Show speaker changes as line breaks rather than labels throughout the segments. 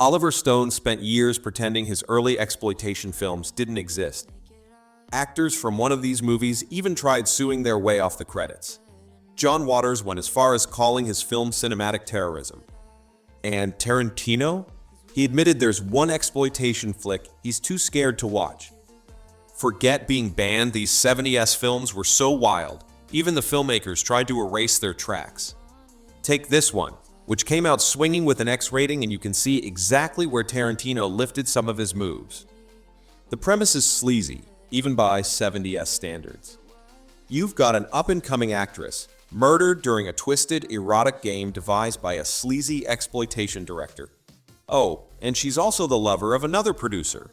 Oliver Stone spent years pretending his early exploitation films didn't exist. Actors from one of these movies even tried suing their way off the credits. John Waters went as far as calling his film cinematic terrorism. And Tarantino? He admitted there's one exploitation flick he's too scared to watch. Forget being banned, these 70s films were so wild, even the filmmakers tried to erase their tracks. Take this one, which came out swinging with an X rating, and you can see exactly where Tarantino lifted some of his moves. The premise is sleazy, even by 70s standards. You've got an up-and-coming actress murdered during a twisted, erotic game devised by a sleazy exploitation director. Oh, and she's also the lover of another producer.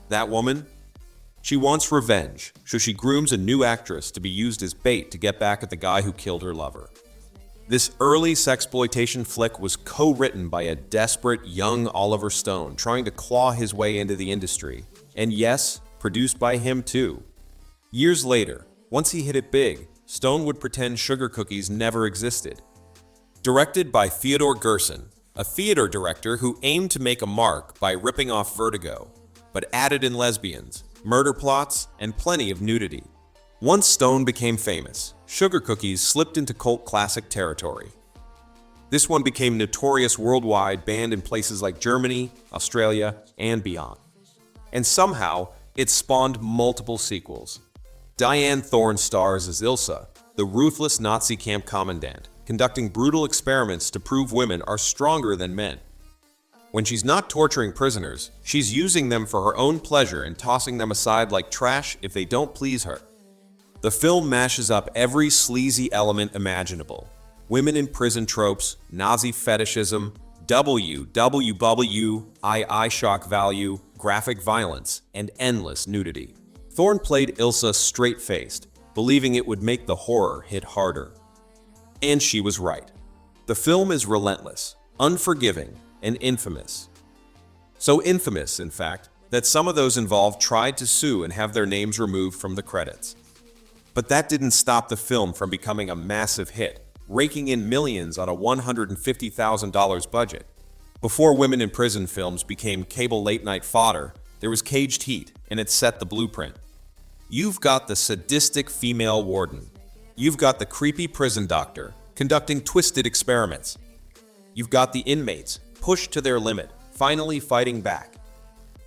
That woman? She wants revenge, so she grooms a new actress to be used as bait to get back at the guy who killed her lover. This early sexploitation flick was co-written by a desperate young Oliver Stone trying to claw his way into the industry, and yes, produced by him too. Years later, once he hit it big, Stone would pretend sugar cookies never existed. Directed by Theodore Gerson, a theater director who aimed to make a mark by ripping off Vertigo, but added in lesbians, murder plots, and plenty of nudity. Once Stone became famous, sugar cookies slipped into cult classic territory. This one became notorious worldwide, banned in places like Germany, Australia, and beyond. And somehow, it spawned multiple sequels. Diane Thorne stars as Ilsa, the ruthless Nazi camp commandant, conducting brutal experiments to prove women are stronger than men. When she's not torturing prisoners, she's using them for her own pleasure and tossing them aside like trash if they don't please her. The film mashes up every sleazy element imaginable. Women in prison tropes, Nazi fetishism, WWWII shock value, graphic violence, and endless nudity. Thorne played Ilsa straight-faced, believing it would make the horror hit harder. And she was right. The film is relentless, unforgiving, and infamous. So infamous, in fact, that some of those involved tried to sue and have their names removed from the credits. But that didn't stop the film from becoming a massive hit, raking in millions on a $150,000 budget. Before women in prison films became cable late-night fodder, there was Caged Heat, and it set the blueprint. You've got the sadistic female warden. You've got the creepy prison doctor conducting twisted experiments. You've got the inmates pushed to their limit, finally fighting back.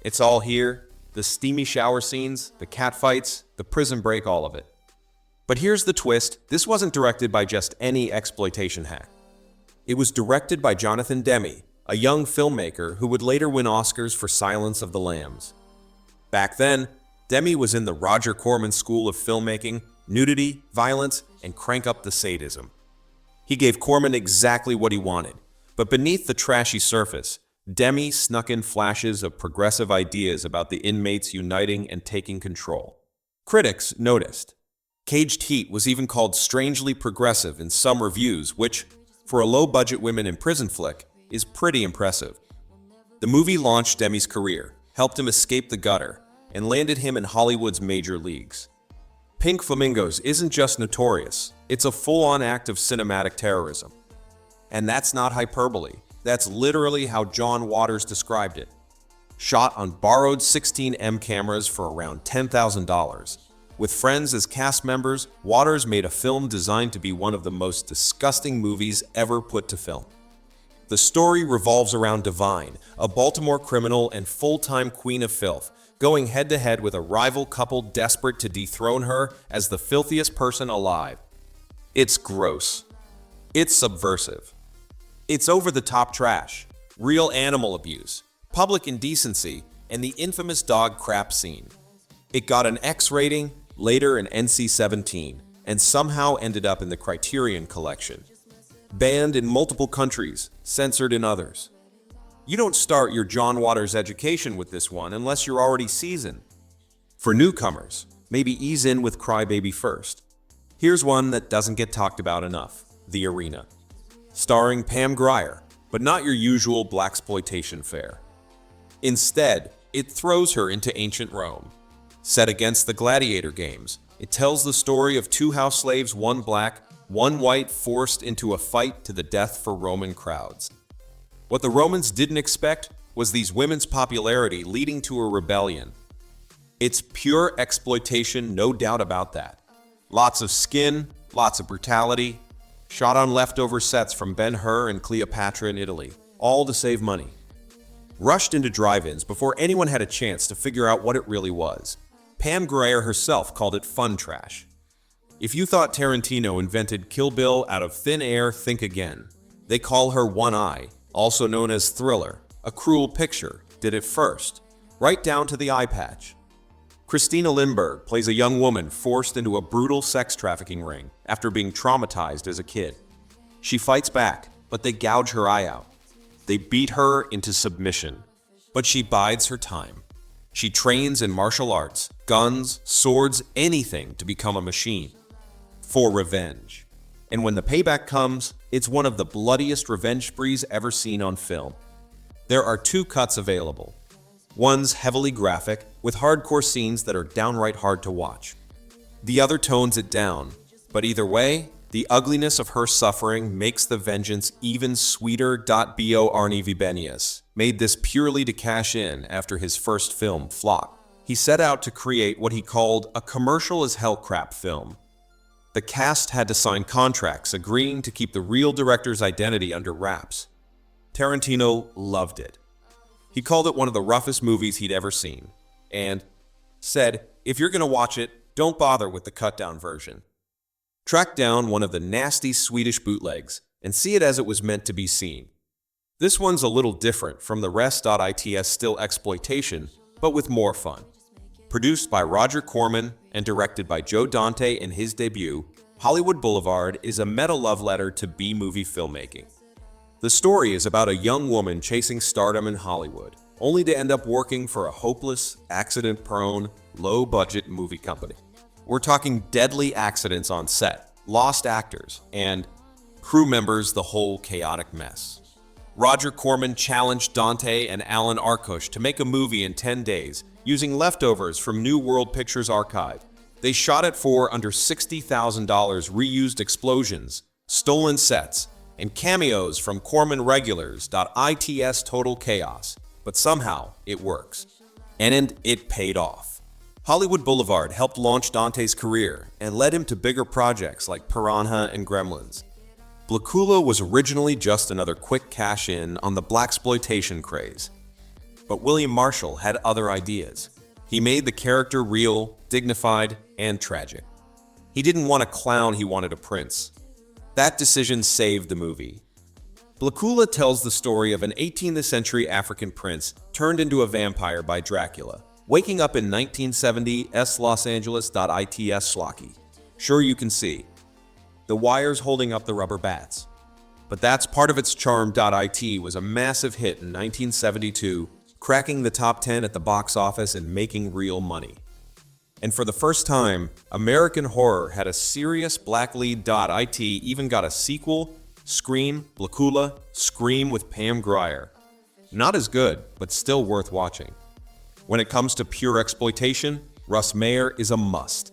It's all here, the steamy shower scenes, the catfights, the prison break, all of it. But here's the twist, this wasn't directed by just any exploitation hack. It was directed by Jonathan Demme, a young filmmaker who would later win Oscars for Silence of the Lambs. Back then, Demme was in the Roger Corman school of filmmaking, nudity, violence, and crank up the sadism. He gave Corman exactly what he wanted, but beneath the trashy surface, Demme snuck in flashes of progressive ideas about the inmates uniting and taking control. Critics noticed. Caged Heat was even called strangely progressive in some reviews, which, for a low-budget women in prison flick, is pretty impressive. The movie launched Demme's career, helped him escape the gutter, and landed him in Hollywood's major leagues. Pink Flamingos isn't just notorious, it's a full-on act of cinematic terrorism. And that's not hyperbole, that's literally how John Waters described it. Shot on borrowed 16mm cameras for around $10,000. With friends as cast members, Waters made a film designed to be one of the most disgusting movies ever put to film. The story revolves around Divine, a Baltimore criminal and full-time queen of filth, going head-to-head with a rival couple desperate to dethrone her as the filthiest person alive. It's gross. It's subversive. It's over-the-top trash, real animal abuse, public indecency, and the infamous dog crap scene. It got an X rating, later an NC-17, and somehow ended up in the Criterion Collection. Banned in multiple countries, censored in others. You don't start your John Waters education with this one unless you're already seasoned. For newcomers, maybe ease in with Crybaby first. Here's one that doesn't get talked about enough, The Arena. Starring Pam Grier, but not your usual blaxploitation fare. Instead, it throws her into ancient Rome. Set against the gladiator games, it tells the story of two house slaves, one black, one white, forced into a fight to the death for Roman crowds. What the Romans didn't expect was these women's popularity leading to a rebellion. It's pure exploitation, no doubt about that. Lots of skin, lots of brutality, shot on leftover sets from Ben-Hur and Cleopatra in Italy, all to save money. Rushed into drive-ins before anyone had a chance to figure out what it really was. Pam Grier herself called it fun trash. If you thought Tarantino invented Kill Bill out of thin air, think again. They call her One Eye, also known as Thriller, a cruel picture, did it first, right down to the eye patch. Christina Lindbergh plays a young woman forced into a brutal sex trafficking ring after being traumatized as a kid. She fights back, but they gouge her eye out. They beat her into submission, but she bides her time. She trains in martial arts, guns, swords, anything to become a machine. For revenge. And when the payback comes, it's one of the bloodiest revenge sprees ever seen on film. There are two cuts available. One's heavily graphic, with hardcore scenes that are downright hard to watch. The other tones it down, but either way, the ugliness of her suffering makes the vengeance even sweeter. Bo Arnie Vibenius made this purely to cash in after his first film flopped. He set out to create what he called a commercial as hell crap film. The cast had to sign contracts agreeing to keep the real director's identity under wraps. Tarantino loved it. He called it one of the roughest movies he'd ever seen, and said, if you're gonna watch it, don't bother with the cut-down version. Track down one of the nasty Swedish bootlegs and see it as it was meant to be seen. This one's a little different from the rest. It's still exploitation, but with more fun. Produced by Roger Corman and directed by Joe Dante in his debut, Hollywood Boulevard is a meta-love letter to B-movie filmmaking. The story is about a young woman chasing stardom in Hollywood, only to end up working for a hopeless, accident-prone, low-budget movie company. We're talking deadly accidents on set, lost actors, and crew members, the whole chaotic mess. Roger Corman challenged Dante and Alan Arkush to make a movie in 10 days using leftovers from New World Pictures archive. They shot it for under $60,000, reused explosions, stolen sets, and cameos from Corman regulars. It's total chaos, but somehow it works. And it paid off. Hollywood Boulevard helped launch Dante's career and led him to bigger projects like Piranha and Gremlins. Blacula was originally just another quick cash-in on the blaxploitation craze. But William Marshall had other ideas. He made the character real, dignified, and tragic. He didn't want a clown, he wanted a prince. That decision saved the movie. Blacula tells the story of an 18th century African prince turned into a vampire by Dracula, waking up in 1970s Los Angeles. It's schlocky. Sure, you can see the wires holding up the rubber bats. But that's part of its charm. It was a massive hit in 1972, cracking the top 10 at the box office and making real money. And for the first time, American horror had a serious black lead. It even got a sequel, Scream, Blacula, Scream with Pam Grier. Not as good, but still worth watching. When it comes to pure exploitation, Russ Meyer is a must.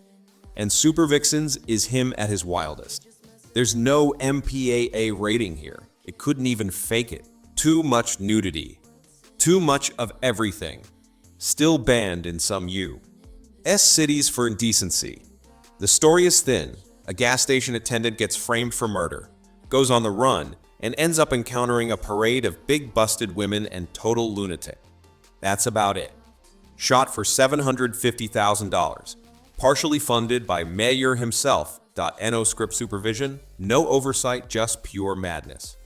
And Super Vixens is him at his wildest. There's no MPAA rating here. It couldn't even fake it. Too much nudity. Too much of everything. Still banned in some cities for indecency. The story is thin. A gas station attendant gets framed for murder, goes on the run, and ends up encountering a parade of big busted women and total lunatic. That's about it. Shot for $750,000. Partially funded by Meyer himself. No script supervision, no oversight, just pure madness.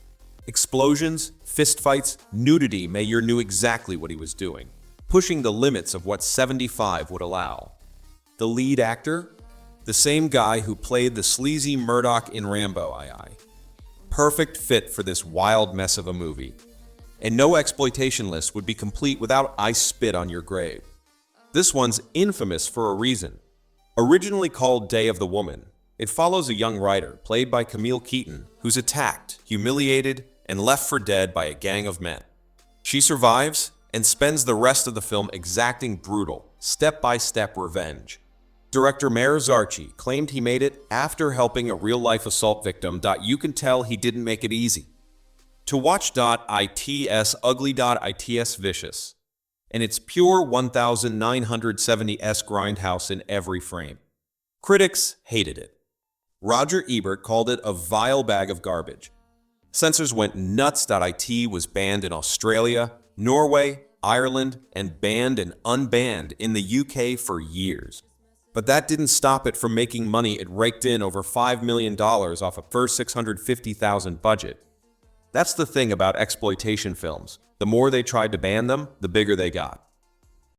Explosions, fistfights, nudity. Meyer knew exactly what he was doing, pushing the limits of what 75 would allow. The lead actor? The same guy who played the sleazy Murdoch in Rambo. Perfect fit for this wild mess of a movie. And no exploitation list would be complete without I Spit on Your Grave. This one's infamous for a reason. Originally called Day of the Woman, it follows a young writer, played by Camille Keaton, who's attacked, humiliated, and left for dead by a gang of men. She survives and spends the rest of the film exacting brutal, step-by-step revenge. Director Meir Zarchi claimed he made it after helping a real-life assault victim. You can tell he didn't make it easy. To watch.its ugly.its vicious, and its pure 1970s Grindhouse in every frame. Critics hated it. Roger Ebert called it a vile bag of garbage. Censors went nuts. It was banned in Australia, Norway, Ireland, and banned and unbanned in the UK for years. But that didn't stop it from making money. It raked in over $5 million off a first $650,000 budget. That's the thing about exploitation films. The more they tried to ban them, the bigger they got.